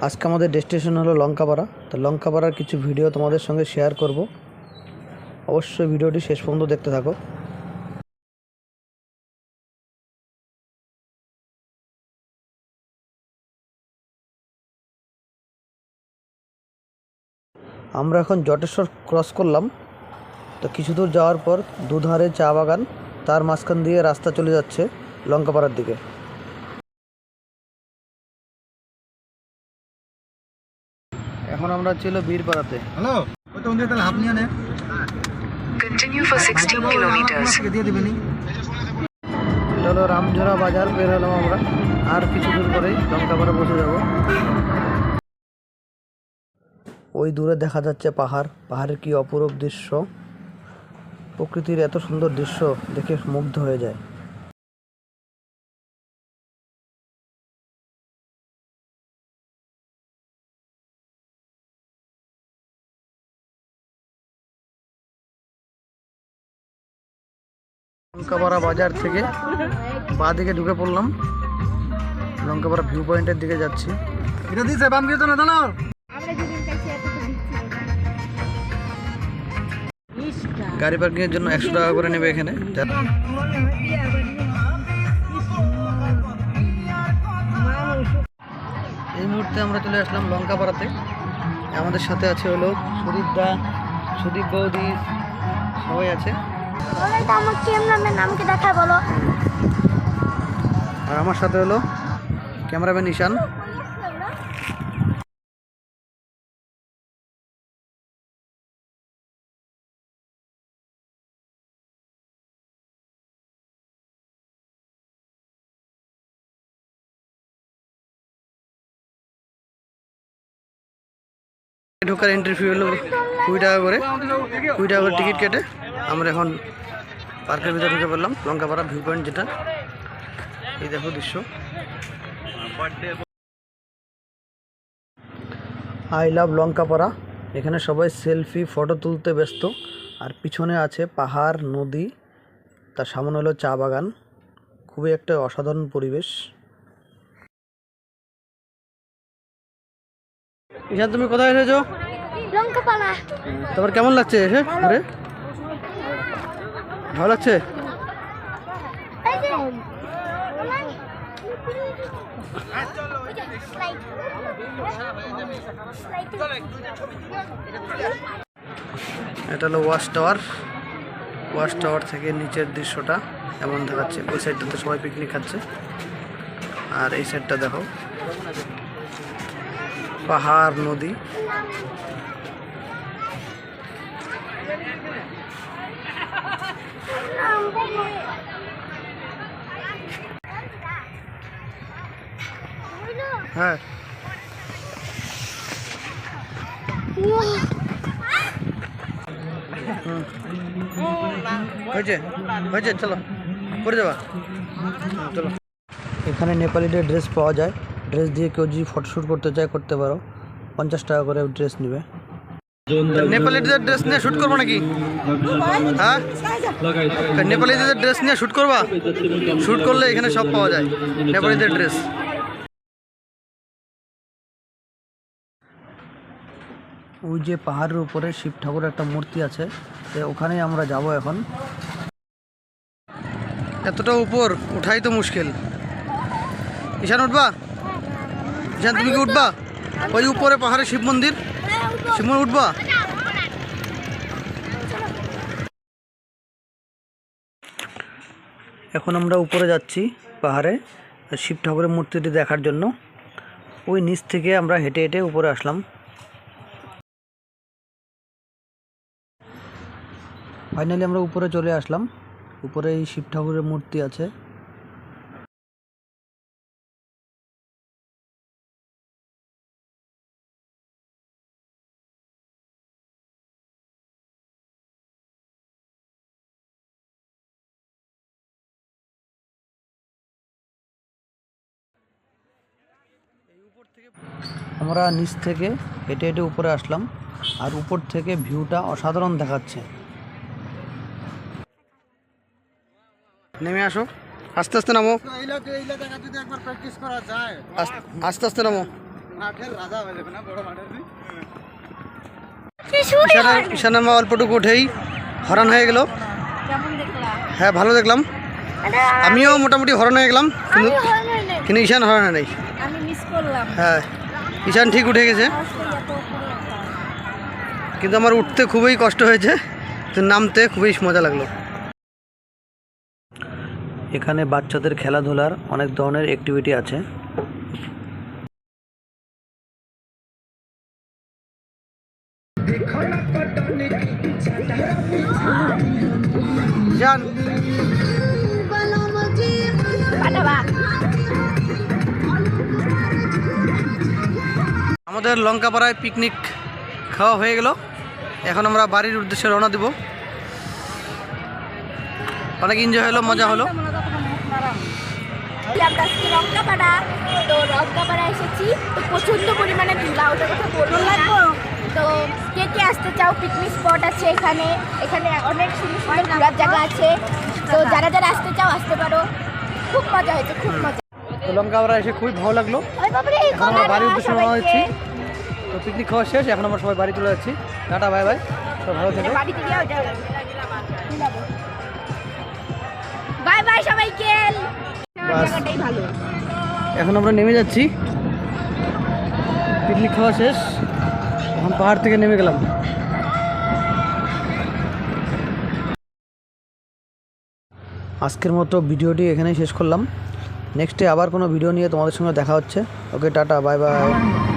আজকে আমাদের ডেস্টিনেশন হলো লঙ্কাপাড়া। তো লঙ্কাপাড়ার কিছু ভিডিও তোমাদের সঙ্গে শেয়ার করব, অবশ্যই ভিডিওটি শেষ পর্যন্ত দেখতে থাকো। আমরা এখন জটেশ্বর ক্রস করলাম। তো কিছু দূর যাওয়ার পর দুধারে চা বাগান, তার মাঝখান দিয়ে রাস্তা চলে যাচ্ছে লঙ্কাপাড়ার দিকে। এখন আমরা ছিল বীরপাড়াতে। হ্যালো, ওই তো ওখানে তাহলে হাফ নিয়ে নে। Continue for 60 kilometers. দিয়ে দিবেনি। এটা হলো রামঝোড়া বাজার, বের হলাম আমরা। আর কিছু দূর পরেই লঙ্কাপাড়া পৌঁছে যাব। ওই দূরে দেখা যাচ্ছে পাহাড়। পাহাড়ের কি অপরূপ দৃশ্য, প্রকৃতির এত সুন্দর দৃশ্য দেখে মুগ্ধ হয়ে যায়। লঙ্কাপাড়া বাজার থেকে বাঁ দিকে ঢুকে পড়লাম, লঙ্কাপাড়া ভিউ পয়েন্টের দিকে যাচ্ছি। এটা দিছে বাম গিয়ে তো না জানো। গাড়ি পার্কিংয়ের জন্য 100 টাকা করে নেবে এখানে। এই মুহূর্তে আমরা চলে আসলাম লঙ্কাপাড়াতে। আমাদের সাথে আছে হলো সুদীপ বৌদি, সবাই আছে। আমার ক্যামেরাম্যান আমাকে দেখায় বলো। আর আমার সাথে হলো ক্যামেরাম্যান ঈশান। ঢোকার এন্ট্রি ফি হলো 20 টাকা করে। 20 টাকা করে টিকিট কেটে আমরা এখন পার্কের ভিতরে ঢুকে পড়লাম। লঙ্কাপাড়া ভিউ পয়েন্ট যেটা, এই দেখো দৃশ্য। I love Lankapara. এখানে সবাই সেলফি ফটো তুলতে ব্যস্ত। আর পিছনে আছে পাহাড়, নদী, তার সামনে হলো চা বাগান। খুবই একটা অসাধারণ পরিবেশ। ঈশান, তুমি কোথায় এসেছো? লঙ্কাপাড়া। তোমার কেমন লাগছে এসে ঘুরে? ভালো লাগছে? এটা হলো ওয়াচ টাওয়ার। ওয়াচ টাওয়ার থেকে নিচের দৃশ্যটা এমন দেখাচ্ছে। ওই সাইডটাতে সবাই পিকনিক খাচ্ছে, আর এই সাইডটা দেখো পাহাড়, নদী। হ্যাঁ, হয়েছে হয়েছে, চলো করে যাবা, চলো। এখানে নেপালিদের ড্রেস পাওয়া যায়। ড্রেস দিয়ে কেউ যদি ফটোশ্যুট করতে চায় করতে পারো। 50 টাকা করে ড্রেস নেবে। নেপালিদের ড্রেস নিয়ে শ্যুট করবো নাকি? হ্যাঁ, নেপালিদের ড্রেস নিয়ে শ্যুট করবা? শ্যুট করলে এখানে সব পাওয়া যায় নেপালিদের ড্রেস। ওই যে পাহাড়ের উপরে শিব ঠাকুরের একটা মূর্তি আছে, তো ওখানেই আমরা যাব এখন। এতটা উপর উঠাই তো মুশকিল। ঈশান উঠবা? ঈশান তুমি কি উঠবা? ওই উপরে পাহাড়ে শিব মন্দির, শিব মন্দির উঠবা? এখন আমরা উপরে যাচ্ছি পাহাড়ে শিব ঠাকুরের মূর্তিটি দেখার জন্য। ওই নিচ থেকে আমরা হেঁটে হেঁটে উপরে আসলাম। ফাইনালি আমরা উপরে চলে আসলাম। উপরে এই শিব ঠাকুরের মূর্তি আছে। আমরা নিচ থেকে হেঁটে হেঁটে উপরে আসলাম, আর উপর থেকে ভিউটা অসাধারণ দেখাচ্ছে। নেমে আসো, আস্তে আস্তে নামো, আস্তে আস্তে নামো। মাঠের রাজা হয়ে যাবে না, বড় মাঠের দিন। ঈশান মা অল্পটুকু উঠেই হরান হয়ে গেল। হ্যাঁ ভালো দেখলাম, আমিও মোটামুটি হরান হয়ে গেলাম, কিন্তু কিন্তু ঈশান হরান নেই। আমি মিস করলাম। হ্যাঁ ঈশান ঠিক উঠে গেছে, কিন্তু আমার উঠতে খুবই কষ্ট হয়েছে, তো নামতে খুবই মজা লাগলো। এখানে বাচ্চাদের খেলাধুলার অনেক ধরনের অ্যাক্টিভিটি আছে। যান আমাদের লঙ্কাপাড়ায় পিকনিক খাওয়া হয়ে গেল, এখন আমরা বাড়ির উদ্দেশ্যে রওনা দিব। অনেক এনজয় হলো, মজা হলো। আমরা আজকে লঙ্কাপাড়া, তো লঙ্কাপাড়া এসেছি, তো প্রচণ্ড পরিমাণে ভিড়, ওটার কথা বলবো লাগবো। তো কে কে আসতে চাও, পিকনিক স্পট আছে এখানে, এখানে অনেক সুন্দর সুন্দর ঘোরার জায়গা আছে, তো যারা যারা আসতে চাও আসতে পারো। খুব মজা হয়েছে, খুব মজা। তো লঙ্কাপাড়া এসে খুবই ভালো লাগলো। এখন আমরা বাড়ির উদ্দেশ্যে রওনা হচ্ছি। তো পিকনিক খাওয়া শেষ, এখন আমরা সবাই বাড়ি চলে যাচ্ছি। টাটা, বাই বাই, সব ভালো থেকো। বাই বাই সবাইকে। বাস। জায়গাটাই ভালো। এখন আমরা নেমে যাচ্ছি, পিকনিক খাওয়া শেষ, এখন পাহাড় থেকে নেমে গেলাম। আজকের মতো ভিডিওটি এখানেই শেষ করলাম। নেক্সটে আবার কোনো ভিডিও নিয়ে তোমাদের সঙ্গে দেখা হচ্ছে। ওকে টাটা, বাই বাই।